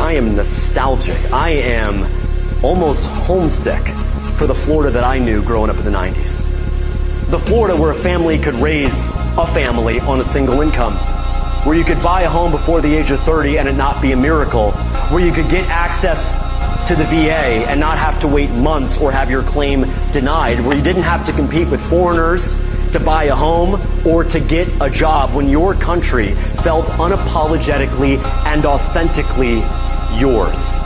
I am nostalgic. I am almost homesick for the Florida that I knew growing up in the 90s. The Florida where a family could raise a family on a single income, where you could buy a home before the age of 30 and it not be a miracle, where you could get access to the VA and not have to wait months or have your claim denied, where you didn't have to compete with foreigners to buy a home or to get a job, when your country felt unapologetically and authentically yours.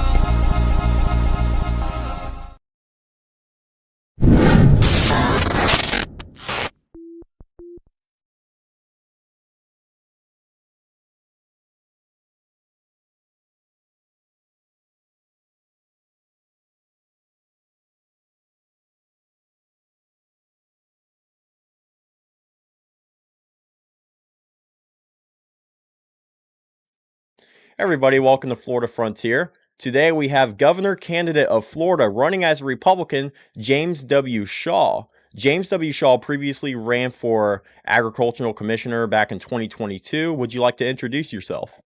Everybody, welcome to Florida Frontier. Today we have Governor candidate of Florida running as a Republican, James W. Shaw. James W. Shaw previously ran for Agricultural Commissioner back in 2022. Would you like to introduce yourself?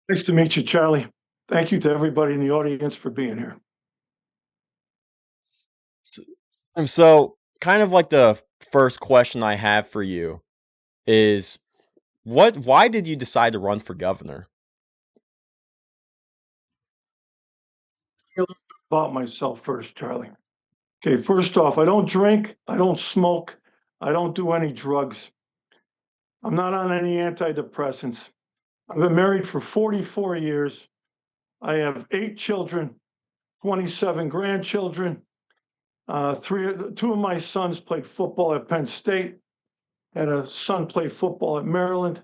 Nice to meet you, Charlie. Thank you to everybody in the audience for being here. So, kind of like the first question I have for you is, why did you decide to run for governor? About myself first, Charlie. Okay, first off, I don't drink, I don't smoke, I don't do any drugs. I'm not on any antidepressants. I've been married for 44 years. I have 8 children, 27 grandchildren. Two of my sons played football at Penn State. Had a son play football at Maryland.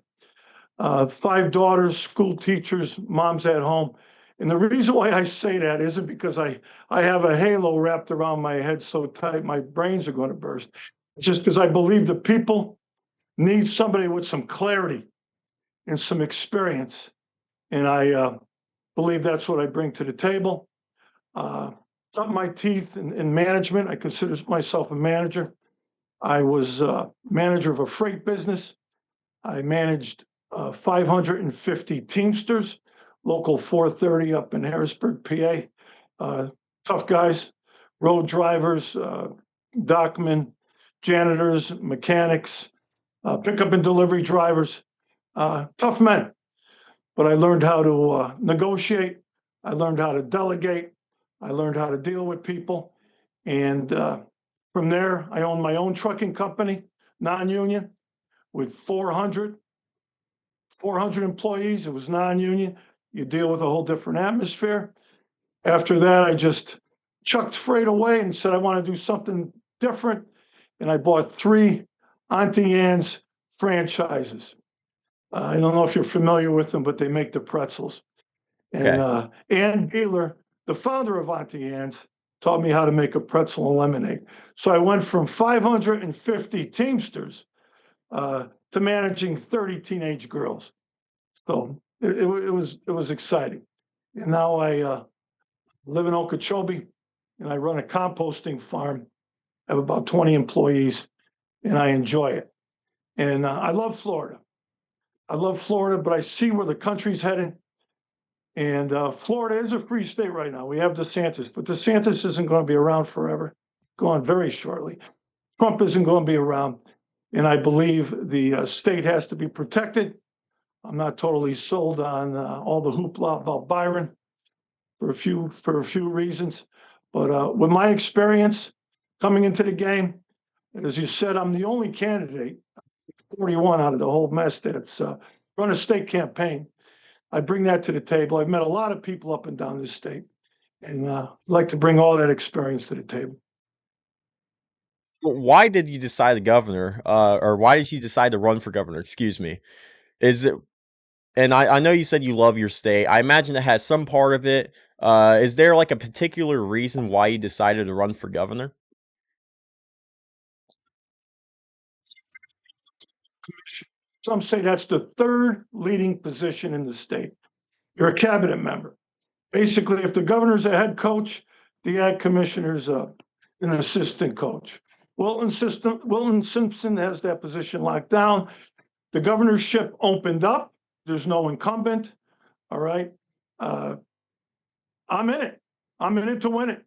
5 daughters, school teachers, mom's at home. And the reason why I say that isn't because I have a halo wrapped around my head so tight my brains are going to burst. It's just because I believe the people need somebody with some clarity and some experience. And I believe that's what I bring to the table. Cut my teeth in management. I consider myself a manager. I was manager of a freight business. I managed 550 Teamsters, local 430 up in Harrisburg, PA. Tough guys, road drivers, dockmen, janitors, mechanics, pickup and delivery drivers, tough men. But I learned how to negotiate. I learned how to delegate. I learned how to deal with people. And from there, I owned my own trucking company, non-union, with 400 employees. It was non-union. You deal with a whole different atmosphere. After that, I just chucked freight away and said, I want to do something different. And I bought 3 Auntie Anne's franchises. I don't know if you're familiar with them, but they make the pretzels. And Okay. Ann Beeler, the founder of Auntie Anne's, taught me how to make a pretzel and lemonade. So I went from 550 Teamsters to managing 30 teenage girls. So it was exciting. And now I live in Okeechobee and I run a composting farm. I have about 20 employees and I enjoy it. And I love Florida. I love Florida, but I see where the country's heading. And Florida is a free state right now. We have DeSantis, but DeSantis isn't going to be around forever. Gone very shortly. Trump isn't going to be around. And I believe the state has to be protected. I'm not totally sold on all the hoopla about Byron for a few reasons. But with my experience coming into the game, and as you said, I'm the only candidate, 41 out of the whole mess that's run a state campaign. I bring that to the table. I've met a lot of people up and down this state, and I'd like to bring all that experience to the table. Why did you decide the governor, or why did you decide to run for governor? Excuse me. Is it? And I know you said you love your state. I imagine it has some part of it. Is there like a particular reason why you decided to run for governor? Some say that's the 3rd leading position in the state. You're a cabinet member. Basically, if the governor's a head coach, the ag commissioner's an assistant coach. Wilton Simpson has that position locked down. The governorship opened up. There's no incumbent. All right. Uh, I'm in it. I'm in it to win it.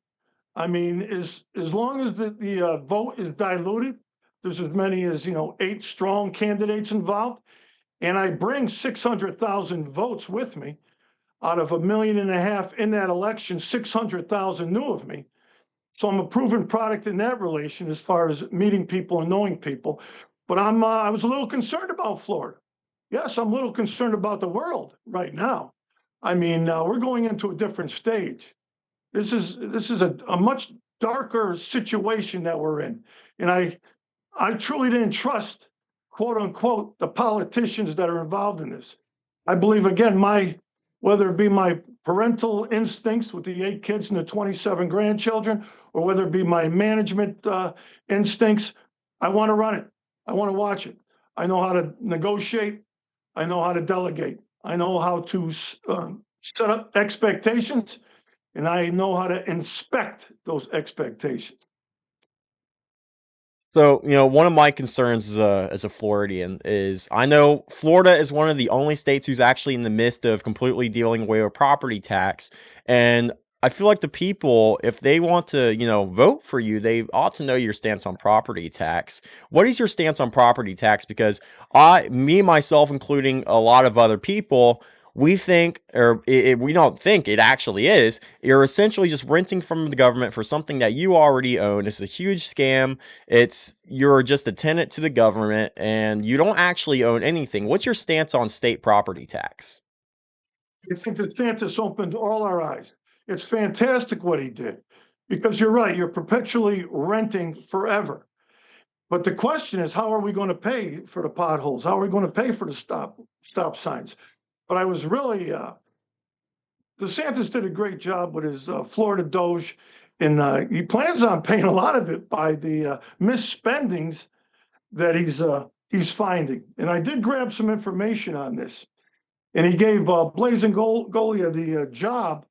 I mean, as long as the vote is diluted, there's as many as 8 strong candidates involved, and I bring 600,000 votes with me. Out of 1.5 million in that election, 600,000 knew of me. So I'm a proven product in that relation as far as meeting people and knowing people. But I was a little concerned about Florida. Yes, I'm a little concerned about the world right now. I mean, we're going into a different stage. This is a much darker situation that we're in, and I truly didn't trust, quote unquote, the politicians that are involved in this. I believe again, whether it be my parental instincts with the 8 kids and the 27 grandchildren, or whether it be my management instincts, I want to run it. I want to watch it. I know how to negotiate. I know how to delegate. I know how to set up expectations, and I know how to inspect those expectations. So, one of my concerns as a Floridian is I know Florida is one of the only states who's actually in the midst of completely dealing away with property tax. And I feel like the people, if they want to, vote for you, they ought to know your stance on property tax. What is your stance on property tax? Because me, myself, including a lot of other people, we think, or we don't think it actually is. You're essentially just renting from the government for something that you already own. It's a huge scam. You're just a tenant to the government and you don't actually own anything. What's your stance on state property tax? I think that DeSantis opened all our eyes. It's fantastic what he did, because you're right, you're perpetually renting forever. But the question is, how are we going to pay for the potholes? How are we going to pay for the stop signs? But I was really DeSantis did a great job with his Florida Doge, and he plans on paying a lot of it by the misspendings that he's finding. And I did grab some information on this, and he gave Blazing Golia the job.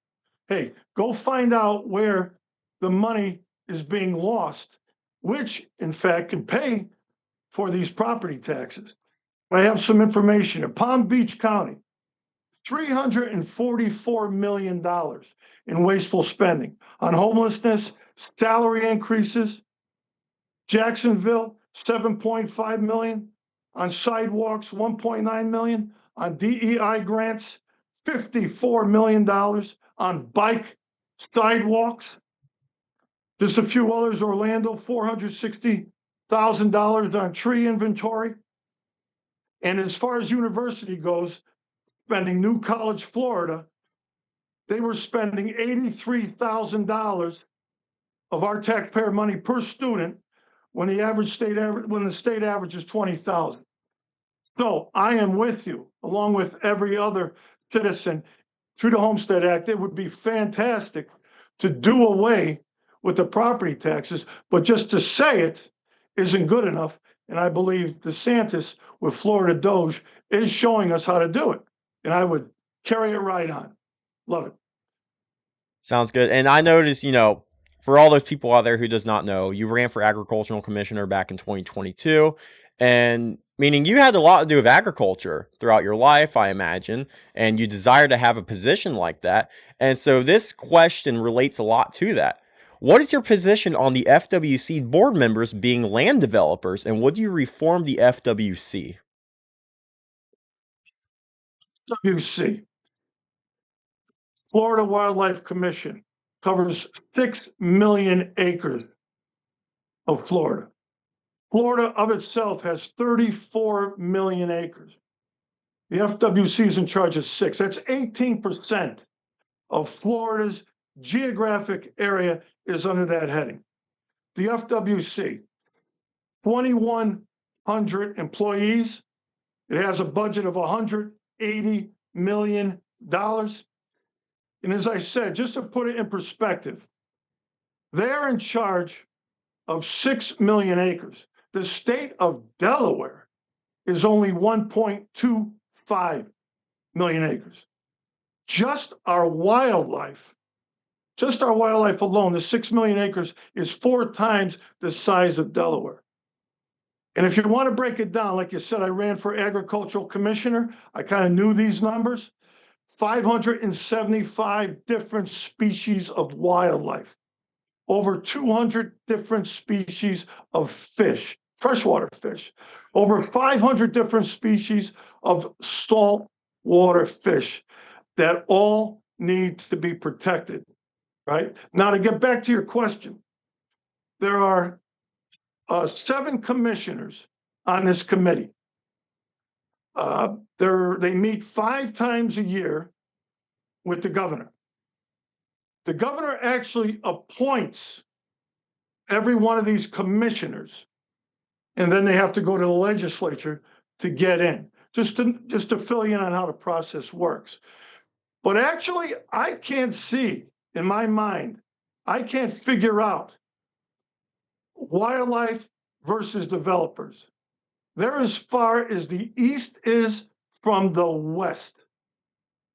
Hey, go find out where the money is being lost, which in fact can pay for these property taxes. I have some information in Palm Beach County, $344 million in wasteful spending on homelessness, salary increases. Jacksonville, 7.5 million on sidewalks, 1.9 million on DEI grants, $54 million on bike sidewalks. Just a few others, Orlando, $460,000 on tree inventory. And as far as university goes, spending New College, Florida, they were spending $83,000 of our taxpayer money per student when the state average is 20,000. So I am with you, along with every other citizen, through the Homestead Act. It would be fantastic to do away with the property taxes, but just to say it isn't good enough. And I believe DeSantis with Florida Doge is showing us how to do it. And I would carry it right on. Love it. Sounds good. And I noticed, for all those people out there who does not know, you ran for agricultural commissioner back in 2022, and meaning you had a lot to do with agriculture throughout your life, I imagine, and you desire to have a position like that. And so this question relates a lot to that. What is your position on the FWC board members being land developers, and would you reform the FWC? WC, Florida Wildlife Commission, covers 6 million acres of Florida. Florida of itself has 34 million acres. The FWC is in charge of 6. That's 18% of Florida's geographic area is under that heading. The FWC, 2,100 employees. It has a budget of $180 million. And as I said, just to put it in perspective, they're in charge of 6 million acres. The state of Delaware is only 1.25 million acres. Just our wildlife alone, the 6 million acres, is 4 times the size of Delaware. And if you want to break it down, like you said, I ran for agricultural commissioner. I kind of knew these numbers. 575 different species of wildlife, over 200 different species of fish, freshwater fish, over 500 different species of saltwater fish that all need to be protected, right? Now, to get back to your question, there are 7 commissioners on this committee. They meet 5 times a year with the governor. The governor actually appoints every one of these commissioners, and then they have to go to the legislature to get in, just to fill you in on how the process works. But actually, I can't see, in my mind, I can't figure out wildlife versus developers. They're as far as the East is from the West.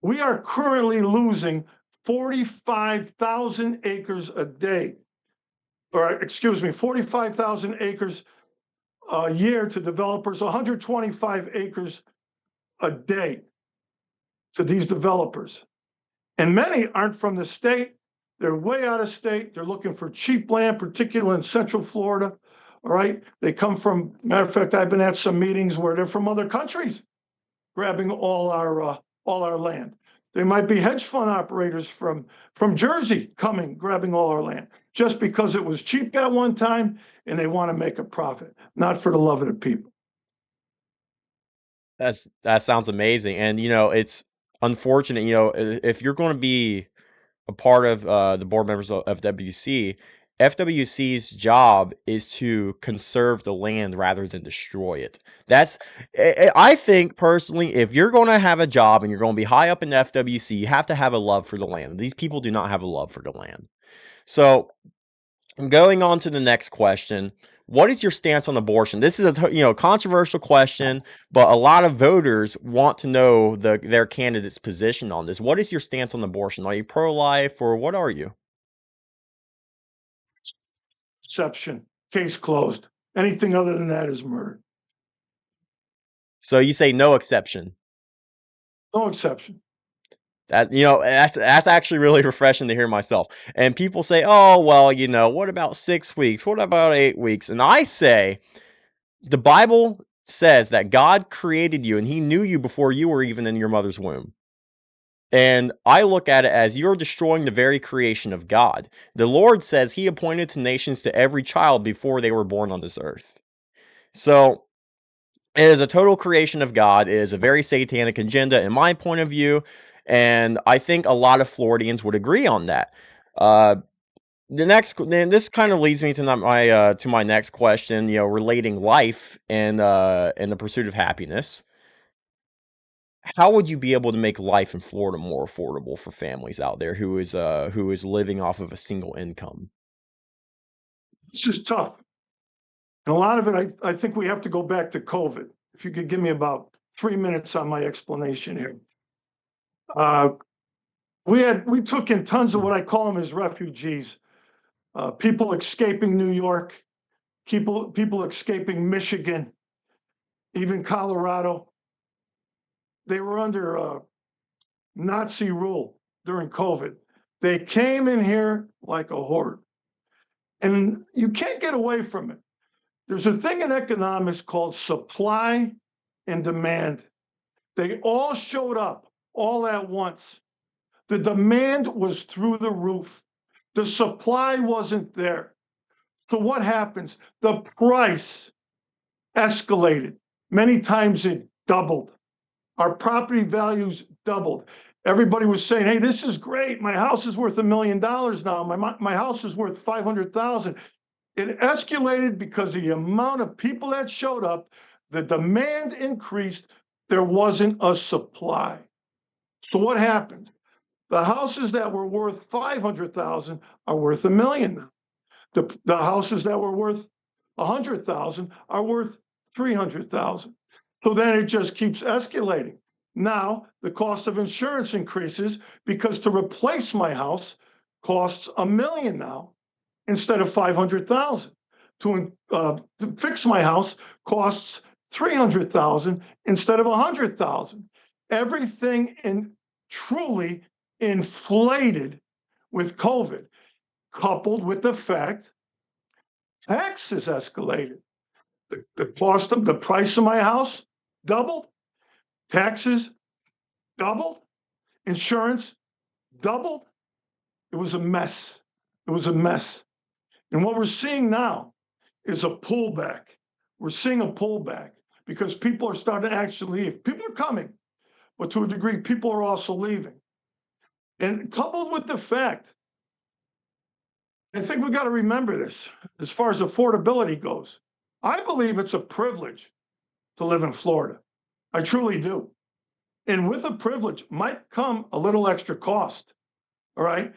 We are currently losing 45,000 acres a day, or excuse me, 45,000 acres a year to developers, 125 acres a day to these developers. And many aren't from the state. They're way out of state. They're looking for cheap land, particularly in Central Florida. All right. They come from, matter of fact, I've been at some meetings where they're from other countries, grabbing all our land. They might be hedge fund operators from Jersey coming, grabbing all our land, just because it was cheap at one time and they want to make a profit, not for the love of the people. That sounds amazing. And it's unfortunate, if you're going to be a part of the board members of FWC, FWC's job is to conserve the land rather than destroy it. I think personally, if you're going to have a job and you're going to be high up in the FWC, you have to have a love for the land. These people do not have a love for the land. So, going on to the next question. What is your stance on abortion? This is a controversial question, but a lot of voters want to know their candidate's position on this. What is your stance on abortion? Are you pro-life or what are you? Exception. Case closed. Anything other than that is murder. So you say no exception. No exception. That's actually really refreshing to hear myself. And people say, "Oh, well, what about 6 weeks? What about 8 weeks?" And I say, the Bible says that God created you and he knew you before you were even in your mother's womb. And I look at it as you're destroying the very creation of God. The Lord says he appointed to nations to every child before they were born on this earth. So it is a total creation of God. It is a very satanic agenda in my point of view. And I think a lot of Floridians would agree on that. This kind of leads me to my next question, relating life and the pursuit of happiness. How would you be able to make life in Florida more affordable for families out there who is living off of a single income? It's just tough. And a lot of it, I think we have to go back to COVID. If you could give me about 3 minutes on my explanation here. We took in tons of what I call them as refugees. People escaping New York, people escaping Michigan, even Colorado. They were under Nazi rule during COVID. They came in here like a horde. And you can't get away from it. There's a thing in economics called supply and demand. They all showed up all at once. The demand was through the roof. The supply wasn't there. So what happens? The price escalated. Many times it doubled. Our property values doubled. Everybody was saying, "Hey, this is great. My house is worth $1 million now. My house is worth 500,000." It escalated because of the amount of people that showed up. The demand increased. There wasn't a supply. So what happens? The houses that were worth 500,000 are worth $1 million now. The houses that were worth 100,000 are worth 300,000. So then it just keeps escalating. Now the cost of insurance increases because to replace my house costs $1 million now instead of 500,000. To fix my house costs 300,000 instead of 100,000. Everything truly inflated with COVID, coupled with the fact taxes escalated. The cost of the price of my house doubled, taxes doubled, insurance doubled. It was a mess. It was a mess. And what we're seeing now is a pullback. We're seeing a pullback because people are starting to actually leave. People are coming, but to a degree, people are also leaving. And coupled with the fact, I think we got to remember this as far as affordability goes. I believe it's a privilege to live in Florida. I truly do. And with a privilege might come a little extra cost. All right.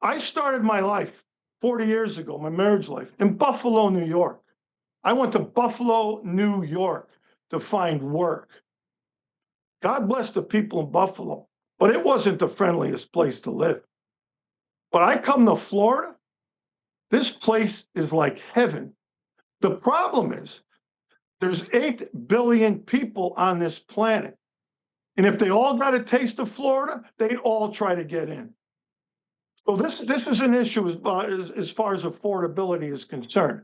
I started my life 40 years ago, my marriage life, in Buffalo, New York. I went to Buffalo, New York to find work. God bless the people in Buffalo, but it wasn't the friendliest place to live. But I come to Florida, this place is like heaven. The problem is there's 8 billion people on this planet. And if they all got a taste of Florida, they'd all try to get in. So this is an issue as far as affordability is concerned.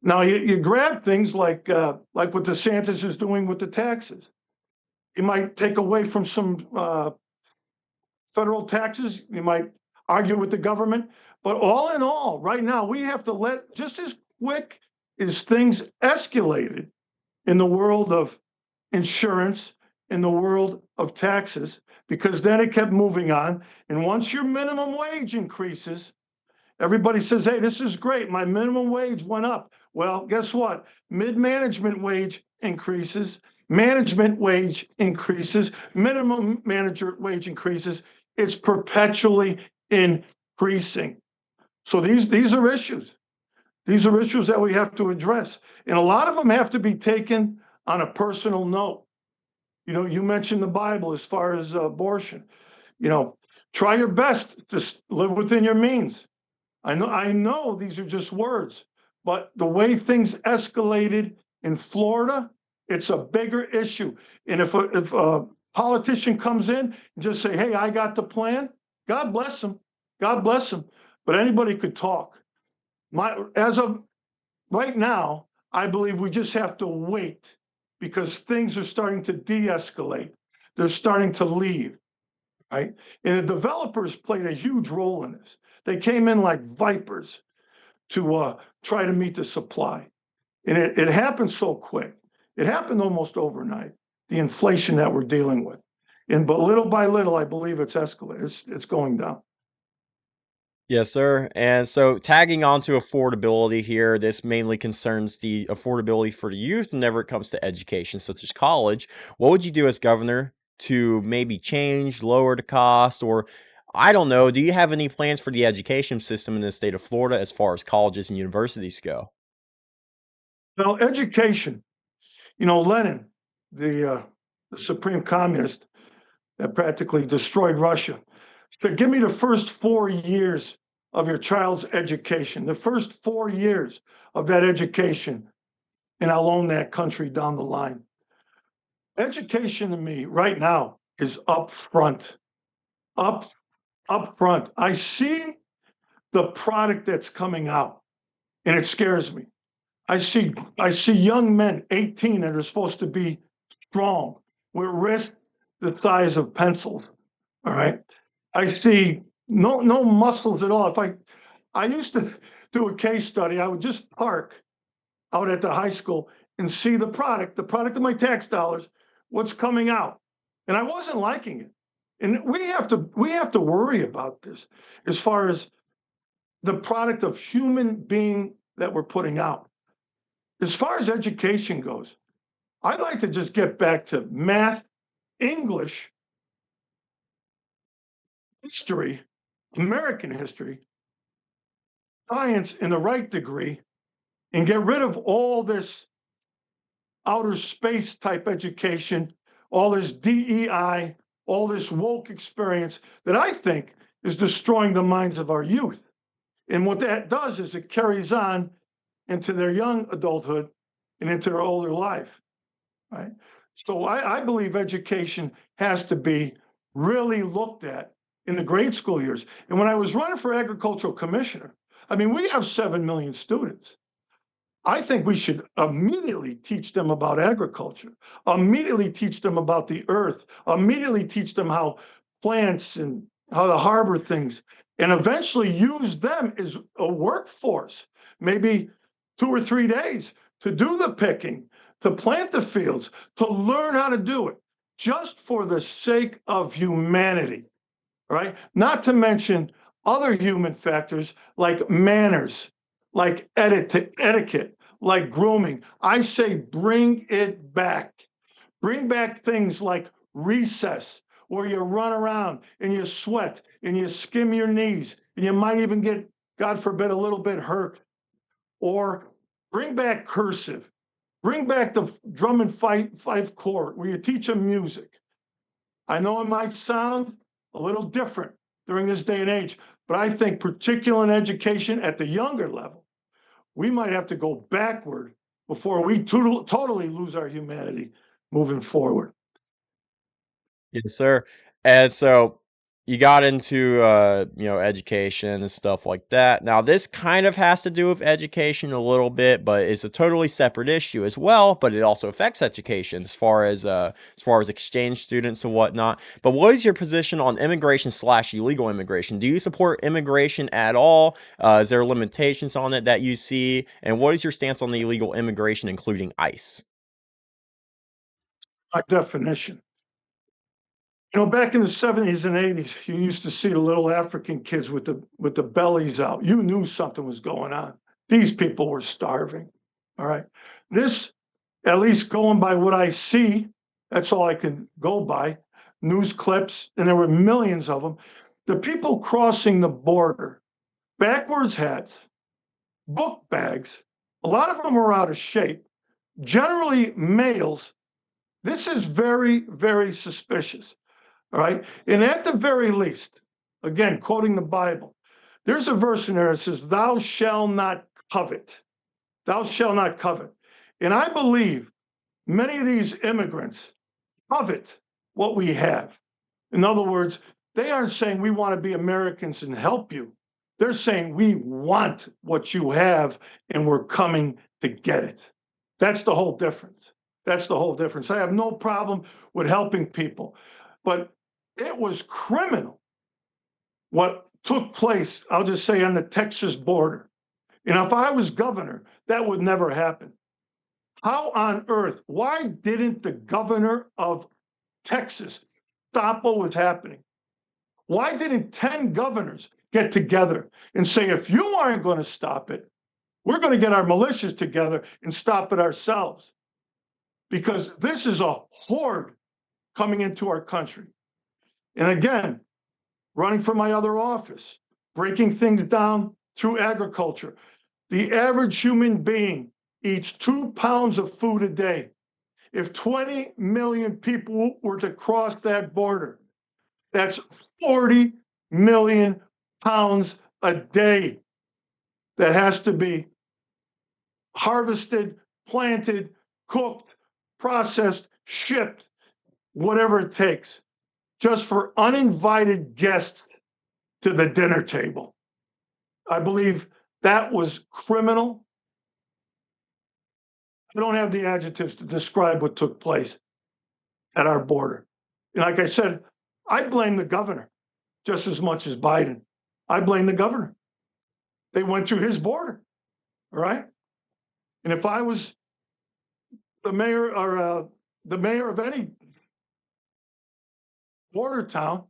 Now you grab things like what DeSantis is doing with the taxes. He might take away from some federal taxes. You might argue with the government, but all in all, right now we have to let just as quick as things escalated in the world of insurance, in the world of taxes, because then it kept moving on. And once your minimum wage increases, everybody says, hey, this is great. My minimum wage went up. Well, guess what? Mid-management wage increases, management wage increases, minimum manager wage increases. It's perpetually increasing. So these are issues. These are issues that we have to address. And a lot of them have to be taken on a personal note. You know, you mentioned the Bible as far as abortion. You know, try your best to live within your means. I know these are just words, but the way things escalated in Florida, it's a bigger issue. And if a politician comes in and just say, hey, I got the plan, God bless him. God bless him. But anybody could talk. As of right now, I believe we just have to wait because things are starting to de-escalate. They're starting to leave, right? And the developers played a huge role in this. They came in like vipers to try to meet the supply. And it happened so quick. It happened almost overnight, the inflation that we're dealing with. But little by little, I believe it's escalating. It's going down. Yes, sir. And so tagging on to affordability here, this mainly concerns the affordability for the youth whenever it comes to education, such as college. What would you do as governor to maybe change, lower the cost, or I don't know, do you have any plans for the education system in the state of Florida as far as colleges and universities go? Now, education, you know, Lenin, the supreme communist that practically destroyed Russia, said, give me the first 4 years of your child's education, the first 4 years of that education, and I'll own that country down the line. Education to me right now is up front, up front. I see the product that's coming out, and it scares me. I see young men, 18, that are supposed to be strong, with wrists the size of pencils. All right. I see no muscles at all. I used to do a case study, I would just park out at the high school and see the product of my tax dollars, what's coming out. And I wasn't liking it. And we have to worry about this as far as the product of human being that we're putting out. As far as education goes, I'd like to just get back to math, English, history, American history, science in the right degree, and get rid of all this outer space type education, all this DEI, all this woke experience that I think is destroying the minds of our youth. And what that does is it carries on into their young adulthood and into their older life, right? So I believe education has to be really looked at in the grade school years. And when I was running for agricultural commissioner, I mean, we have 7 million students. I think we should immediately teach them about agriculture, immediately teach them about the earth, immediately teach them how plants and how to harbor things, and eventually use them as a workforce, maybe 2 or 3 days to do the picking, to plant the fields, to learn how to do it, just for the sake of humanity, right? Not to mention other human factors like manners, like etiquette, like grooming. I say bring it back. Bring back things like recess, where you run around and you sweat and you skim your knees and you might even get, God forbid, a little bit hurt. Or bring back cursive. Bring back the drum and fife corps where you teach them music. I know it might sound a little different during this day and age, but I think particularly in education at the younger level, we might have to go backward before we totally lose our humanity moving forward. Yes, sir. And so you got into education and stuff like that. Now this kind of has to do with education a little bit, but it's a totally separate issue as well, but it also affects education as far as exchange students and whatnot. But what is your position on immigration / illegal immigration? Do you support immigration at all? Is there limitations on it that you see? And what is your stance on the illegal immigration, including ICE? By definition, back in the 70s and 80s, you used to see the little African kids with the bellies out. You knew something was going on. These people were starving. All right. This, at least going by what I see, that's all I can go by. News clips, and there were millions of them. The people crossing the border, backwards hats, book bags, a lot of them were out of shape, generally males. This is very, very suspicious. All right. And at the very least, again, quoting the Bible, there's a verse in there that says, "Thou shalt not covet. Thou shalt not covet." And I believe many of these immigrants covet what we have. In other words, they aren't saying we want to be Americans and help you. They're saying we want what you have and we're coming to get it. That's the whole difference. That's the whole difference. I have no problem with helping people, but it was criminal what took place, I'll just say, on the Texas border. And if I was governor, that would never happen. How on earth, why didn't the governor of Texas stop what was happening? Why didn't 10 governors get together and say, if you aren't going to stop it, we're going to get our militias together and stop it ourselves? Because this is a horde coming into our country. And again, running for my other office, breaking things down through agriculture. The average human being eats 2 pounds of food a day. If 20 million people were to cross that border, that's 40 million pounds a day that has to be harvested, planted, cooked, processed, shipped, whatever it takes, just for uninvited guests to the dinner table. I believe that was criminal. I don't have the adjectives to describe what took place at our border. And like I said, I blame the governor just as much as Biden. I blame the governor. They went through his border, all right? And if I was the mayor or the mayor of any border town,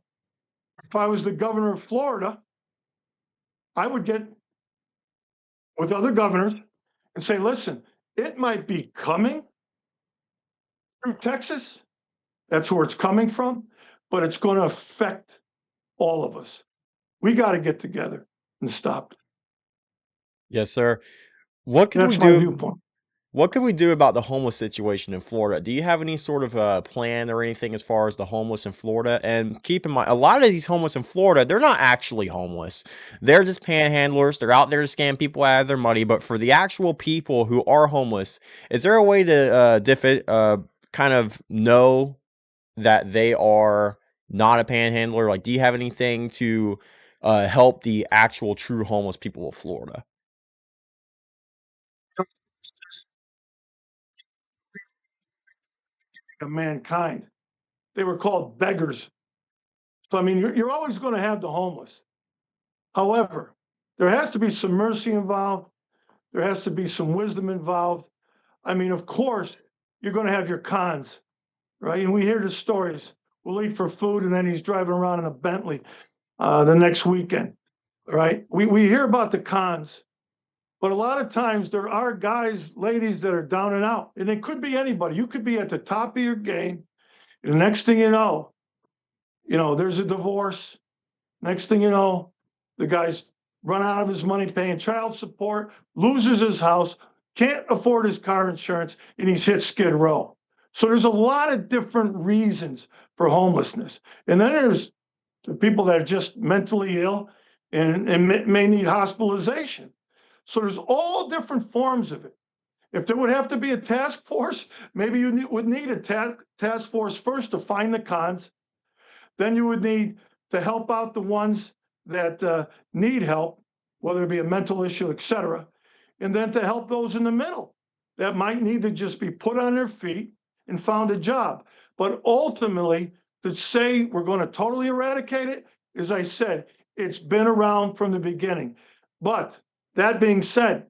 if I was the governor of Florida, I would get with other governors and say, listen, it might be coming through Texas. That's where it's coming from, but it's going to affect all of us. We got to get together and stop it. Yes, sir. What could we That's my do? viewpoint. What could we do about the homeless situation in Florida? Do you have any sort of plan or anything as far as the homeless in Florida? And keep in mind, a lot of these homeless in Florida, they're not actually homeless. They're just panhandlers. They're out there to scam people out of their money. But for the actual people who are homeless, is there a way to kind of know that they are not a panhandler? Like, do you have anything to help the actual true homeless people of Florida? Of mankind. They were called beggars. So, I mean, you're always going to have the homeless. However, there has to be some mercy involved. There has to be some wisdom involved. I mean, of course, you're going to have your cons, right? And we hear the stories. We'll eat for food, and then he's driving around in a Bentley the next weekend, right? We hear about the cons, but a lot of times there are guys, ladies that are down and out, and it could be anybody. You could be at the top of your game, and the next thing you know, there's a divorce. Next thing you know, the guy's run out of his money paying child support, loses his house, can't afford his car insurance, and he's hit Skid Row. So there's a lot of different reasons for homelessness. And then there's the people that are just mentally ill and may need hospitalization. So there's all different forms of it. If there would have to be a task force, maybe you would need a task force first to find the cons. Then you would need to help out the ones that need help, whether it be a mental issue, et cetera, and then to help those in the middle that might need to just be put on their feet and found a job. But ultimately, to say we're going to totally eradicate it, as I said, it's been around from the beginning. But that being said,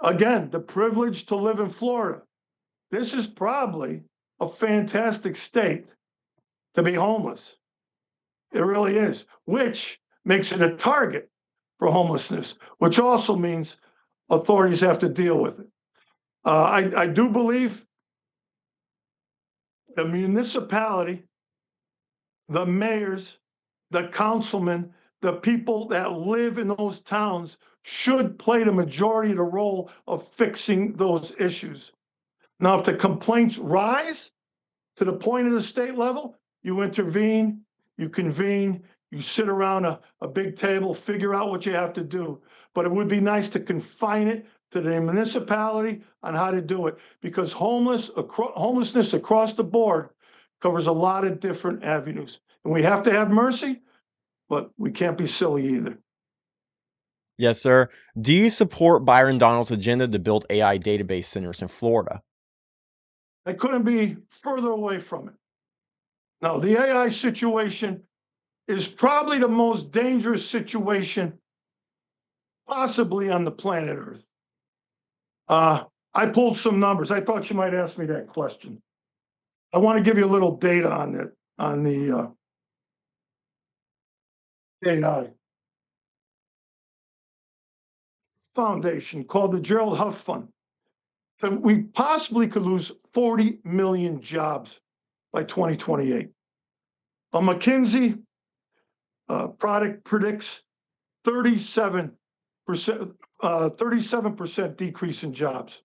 again, the privilege to live in Florida, this is probably a fantastic state to be homeless. It really is, which makes it a target for homelessness, which also means authorities have to deal with it. I do believe the municipality, the mayors, the councilmen, the people that live in those towns should play the majority of the role of fixing those issues. Now, if the complaints rise to the point of the state level, you intervene, you convene, you sit around a big table, figure out what you have to do. But it would be nice to confine it to the municipality on how to do it, because homelessness across the board covers a lot of different avenues. And we have to have mercy, but we can't be silly either. Yes, sir. Do you support Byron Donald's agenda to build AI database centers in Florida? I couldn't be further away from it. Now, the AI situation is probably the most dangerous situation possibly on the planet Earth. I pulled some numbers. I thought you might ask me that question. I want to give you a little data on it, on the AI Foundation called the Gerald Huff Fund. So we possibly could lose 40 million jobs by 2028. A McKinsey product predicts 37% 37% decrease in jobs.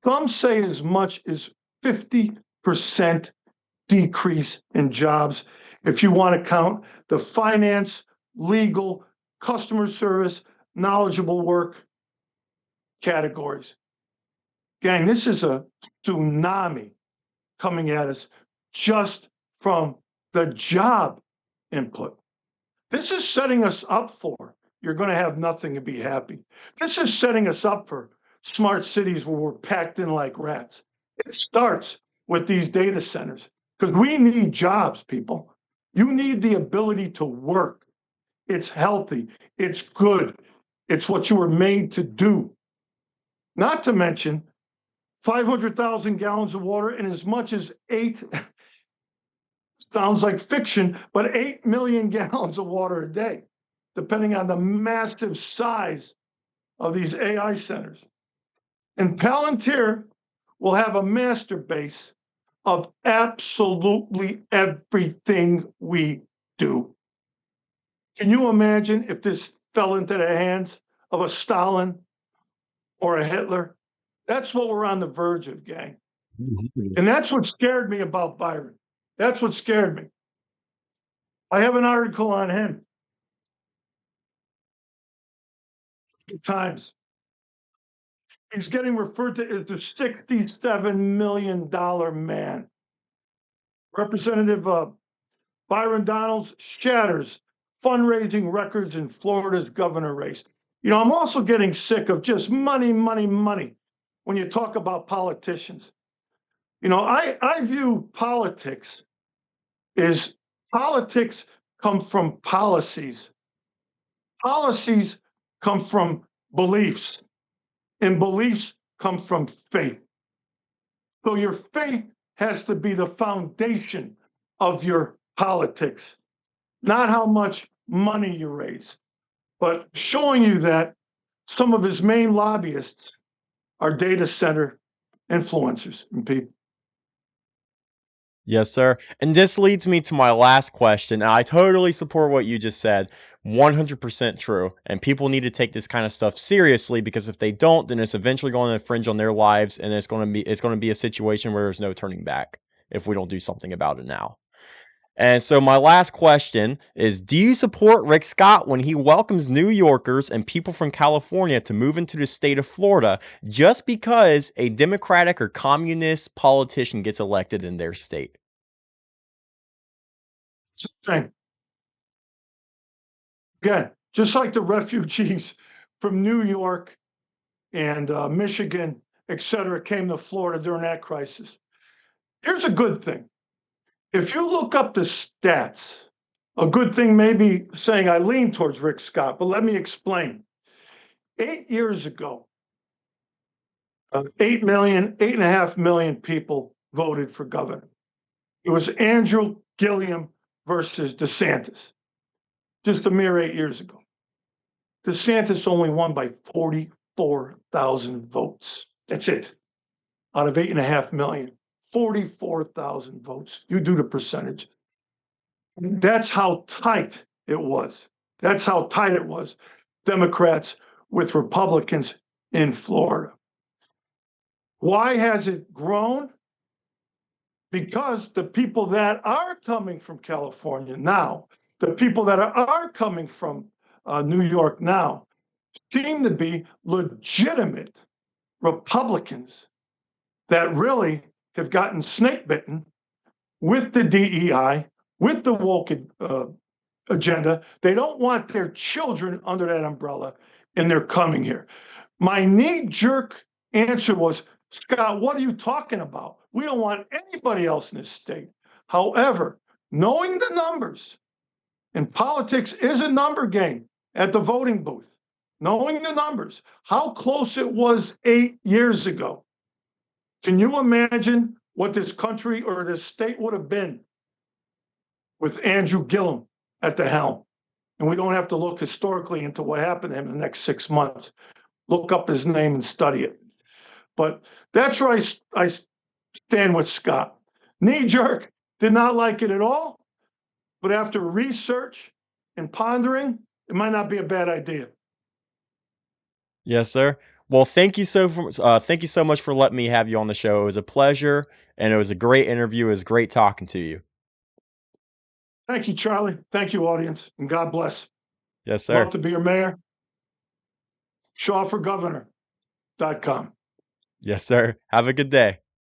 Some say as much as 50% decrease in jobs if you want to count the finance, legal, customer service, knowledgeable work categories. Gang, this is a tsunami coming at us just from the job input. This is setting us up for you're going to have nothing and be happy. This is setting us up for smart cities where we're packed in like rats. It starts with these data centers because we need jobs, people. You need the ability to work. It's healthy, it's good, it's what you were made to do. Not to mention 500,000 gallons of water and as much as sounds like fiction, but 8 million gallons of water a day, depending on the massive size of these AI centers. And Palantir will have a master base of absolutely everything we do. Can you imagine if this fell into the hands of a Stalin or a Hitler? That's what we're on the verge of, gang. And that's what scared me about Byron. That's what scared me. I have an article on him. Times. He's getting referred to as the $67 million man. Representative Byron Donalds shatters fundraising records in Florida's governor race. I'm also getting sick of just money, money, money when you talk about politicians. I view politics as politics come from policies. Policies come from beliefs, and beliefs come from faith. So your faith has to be the foundation of your politics, not how much money you raise, but showing you that some of his main lobbyists are data center influencers and people. Yes, sir. And this leads me to my last question. And I totally support what you just said. 100% true. And people need to take this kind of stuff seriously, because if they don't, then it's eventually going to infringe on their lives, and it's going to be a situation where there's no turning back if we don't do something about it now. And so my last question is, do you support Rick Scott when he welcomes New Yorkers and people from California to move into the state of Florida just because a Democratic or communist politician gets elected in their state? Thing. Again, just like the refugees from New York and Michigan, et cetera, came to Florida during that crisis. Here's a good thing. If you look up the stats, a good thing may be saying I lean towards Rick Scott, but let me explain. 8 years ago, 8.5 million people voted for governor. It was Andrew Gillum versus DeSantis, just a mere 8 years ago. DeSantis only won by 44,000 votes. That's it. Out of 8.5 million, 44,000 votes. You do the percentage. That's how tight it was. That's how tight it was. Democrats with Republicans in Florida. Why has it grown? Because the people that are coming from California now, the people that are coming from New York now, seem to be legitimate Republicans that really have gotten snake bitten with the DEI, with the woke agenda. They don't want their children under that umbrella, and they're coming here. My knee-jerk answer was, Scott, what are you talking about? We don't want anybody else in this state. However, knowing the numbers, and politics is a number game at the voting booth, knowing the numbers, how close it was 8 years ago. Can you imagine what this country or this state would have been with Andrew Gillum at the helm? And we don't have to look historically into what happened to him in the next 6 months. Look up his name and study it. But that's where I stand with Scott. Knee jerk, did not like it at all. But after research and pondering, it might not be a bad idea. Yes, sir. Well, thank you so much for letting me have you on the show. It was a pleasure, and it was a great interview. It was great talking to you. Thank you, Charlie. Thank you, audience, and God bless. Yes, sir. Love to be your mayor. ShawForGovernor.com. Yes, sir. Have a good day.